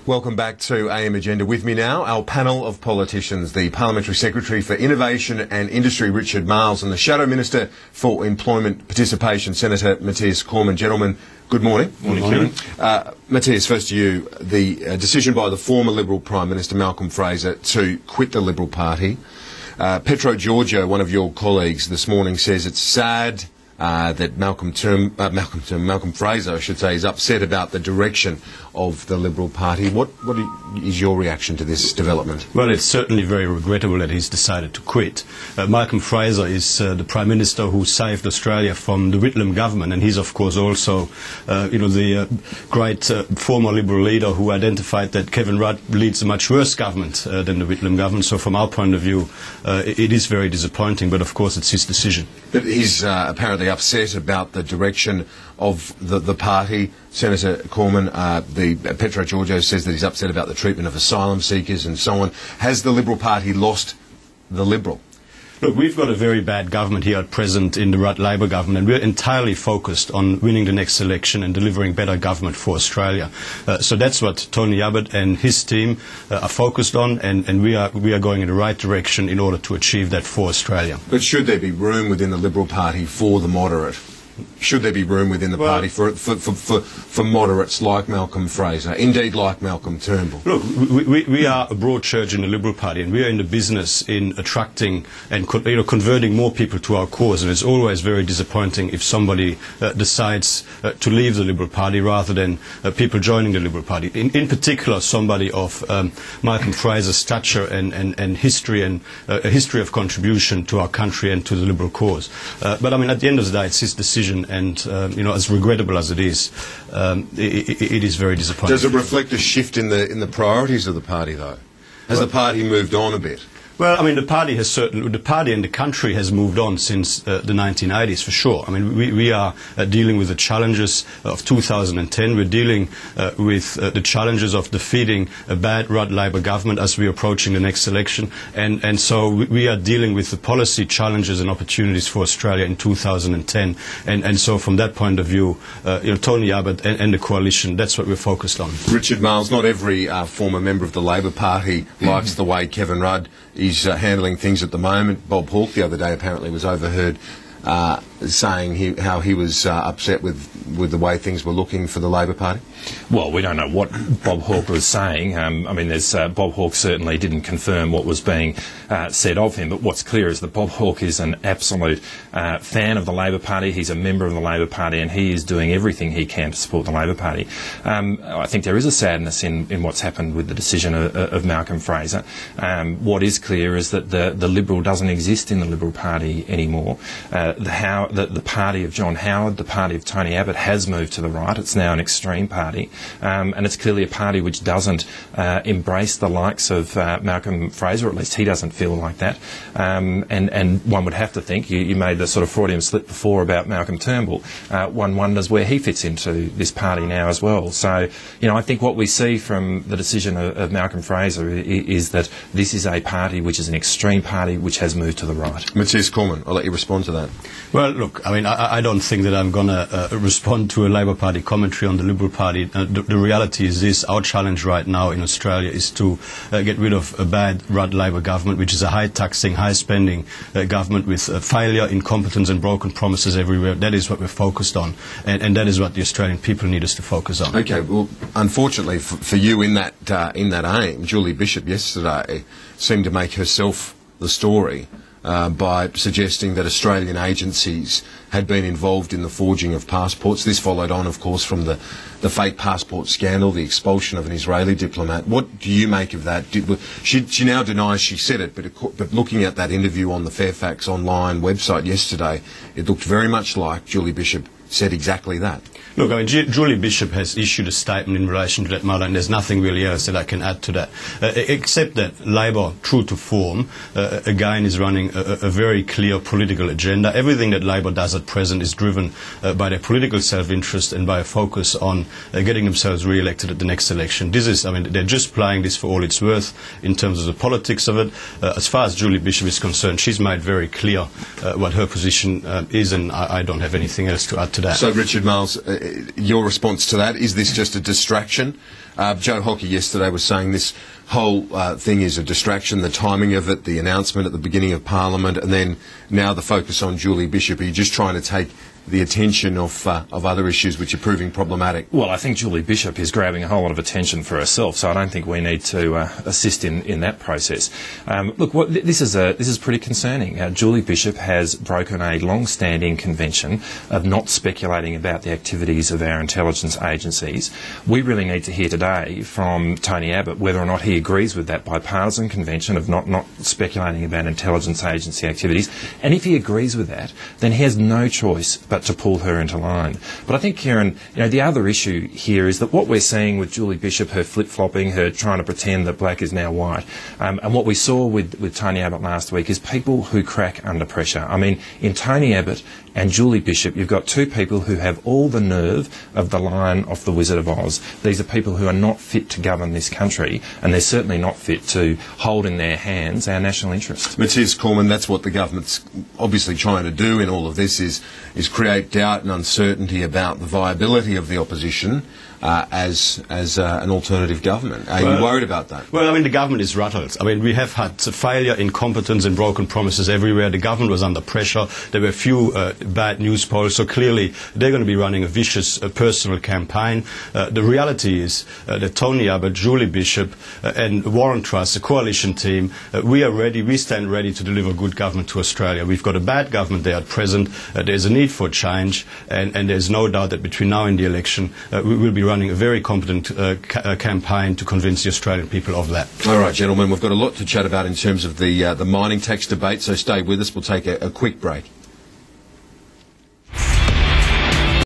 Welcome back to AM Agenda. With me now, our panel of politicians, the Parliamentary Secretary for Innovation and Industry, Richard Marles, and the Shadow Minister for Employment Participation, Senator Matthias Cormann. Gentlemen, good morning. Morning, Kieran. Matthias, first to you. The decision by the former Liberal Prime Minister, Malcolm Fraser, to quit the Liberal Party. Petro Georgiou, one of your colleagues, this morning says it's sad that Malcolm Fraser, I should say, is upset about the direction of the Liberal Party. What is your reaction to this development? Well, it's certainly very regrettable that he's decided to quit. Malcolm Fraser is the Prime Minister who saved Australia from the Whitlam government, and he's of course also the great former Liberal leader who identified that Kevin Rudd leads a much worse government than the Whitlam government. So from our point of view, it is very disappointing, but of course it's his decision. But he's apparently upset about the direction of the party. Senator Cormann, the Petro Georgiou says that he's upset about the treatment of asylum seekers and so on. Has the Liberal Party lost the Liberal? Look, we've got a very bad government here at present in the Rudd Labor government, and we're entirely focused on winning the next election and delivering better government for Australia. So that's what Tony Abbott and his team are focused on, and we are going in the right direction in order to achieve that for Australia. But should there be room within the Liberal Party for the moderate? Should there be room within the party for moderates like Malcolm Fraser, indeed like Malcolm Turnbull? Look, we are a broad church in the Liberal Party, and we are in the business in attracting and converting more people to our cause, and it's always very disappointing if somebody decides to leave the Liberal Party rather than people joining the Liberal Party. In particular, somebody of Malcolm Fraser's stature and history, and a history of contribution to our country and to the Liberal cause. But I mean, at the end of the day, it's his decision. And as regrettable as it is very disappointing. Does it reflect a shift in the priorities of the party, though? Has the party moved on a bit? Well, I mean, the party and the country has moved on since the 1980s, for sure. I mean, we are dealing with the challenges of 2010. We're dealing with the challenges of defeating a bad Rudd Labor government as we're approaching the next election. And so we are dealing with the policy challenges and opportunities for Australia in 2010. And so from that point of view, Tony Abbott and the coalition, that's what we're focused on. Richard Marles, not every former member of the Labor Party likes the way Kevin Rudd is handling things at the moment. Bob Hawke the other day apparently was overheard saying how he was upset with the way things were looking for the Labor Party. Well, we don't know what Bob Hawke was saying. I mean, Bob Hawke certainly didn't confirm what was being said of him, but what's clear is that Bob Hawke is an absolute fan of the Labor Party. He's a member of the Labor Party, and he is doing everything he can to support the Labor Party. I think there is a sadness in what's happened with the decision of Malcolm Fraser. What is clear is that the Liberal doesn't exist in the Liberal Party anymore. The party of John Howard, the party of Tony Abbott, has moved to the right. It's now an extreme party, and it's clearly a party which doesn't embrace the likes of Malcolm Fraser, or at least he doesn't feel like that. And one would have to think, you made the sort of Freudian slip before about Malcolm Turnbull. One wonders where he fits into this party now as well. So, I think what we see from the decision of Malcolm Fraser is that this is a party which is an extreme party which has moved to the right. Matthias Cormann, I'll let you respond to that. Well, look, I mean, I don't think that I'm going to respond to a Labor Party commentary on the Liberal Party. The reality is this: our challenge right now in Australia is to get rid of a bad Rudd Labor government, which is a high-taxing, high-spending government with failure, incompetence and broken promises everywhere. That is what we're focused on, and that is what the Australian people need us to focus on. Okay, well, unfortunately for you in that aim, Julie Bishop yesterday seemed to make herself the story by suggesting that Australian agencies had been involved in the forging of passports. This followed on, of course, from the fake passport scandal, the expulsion of an Israeli diplomat. What do you make of that? She now denies she said it, but looking at that interview on the Fairfax Online website yesterday, it looked very much like Julie Bishop said exactly that. Look, I mean, Julie Bishop has issued a statement in relation to that matter, and there's nothing really else that I can add to that, except that Labor, true to form, again is running a very clear political agenda. Everything that Labor does at present is driven by their political self-interest and by a focus on getting themselves re-elected at the next election. This is, I mean, they're just playing this for all it's worth in terms of the politics of it. As far as Julie Bishop is concerned, she's made very clear what her position is, and I don't have anything else to add to that. So, Richard Marles, your response to that? Is this just a distraction? Joe Hockey yesterday was saying this whole thing is a distraction, the timing of it, the announcement at the beginning of Parliament, and then now the focus on Julie Bishop. Are you just trying to take the attention of other issues which are proving problematic? Well, I think Julie Bishop is grabbing a whole lot of attention for herself, so I don't think we need to assist in that process. Look, this is pretty concerning. Julie Bishop has broken a long-standing convention of not speculating about the activities of our intelligence agencies. We really need to hear today from Tony Abbott whether or not he agrees with that bipartisan convention of not speculating about intelligence agency activities. And if he agrees with that, then he has no choice but to pull her into line. But I think, Kieran, the other issue here is that what we're seeing with Julie Bishop, her flip-flopping, her trying to pretend that black is now white, and what we saw with Tony Abbott last week is people who crack under pressure. I mean, in Tony Abbott and Julie Bishop, you've got two people who have all the nerve of the Lion of the Wizard of Oz. These are people who are not fit to govern this country, and they're certainly not fit to hold in their hands our national interest. Matthias Cormann, that's what the government's obviously trying to do in all of this, is create doubt and uncertainty about the viability of the opposition as an alternative government. Are you worried about that? Well, I mean, the government is rattled. I mean, we have had failure, incompetence and broken promises everywhere. The government was under pressure. There were a few bad news polls, so clearly they're going to be running a vicious personal campaign. The reality is that Tony Abbott, Julie Bishop and Warren Truss, the coalition team, we are ready, we stand ready to deliver good government to Australia. We've got a bad government there at present. There's a need for change, and there's no doubt that between now and the election, we will be running a very competent campaign to convince the Australian people of that. All right, gentlemen, we've got a lot to chat about in terms of the mining tax debate, so stay with us. We'll take a quick break.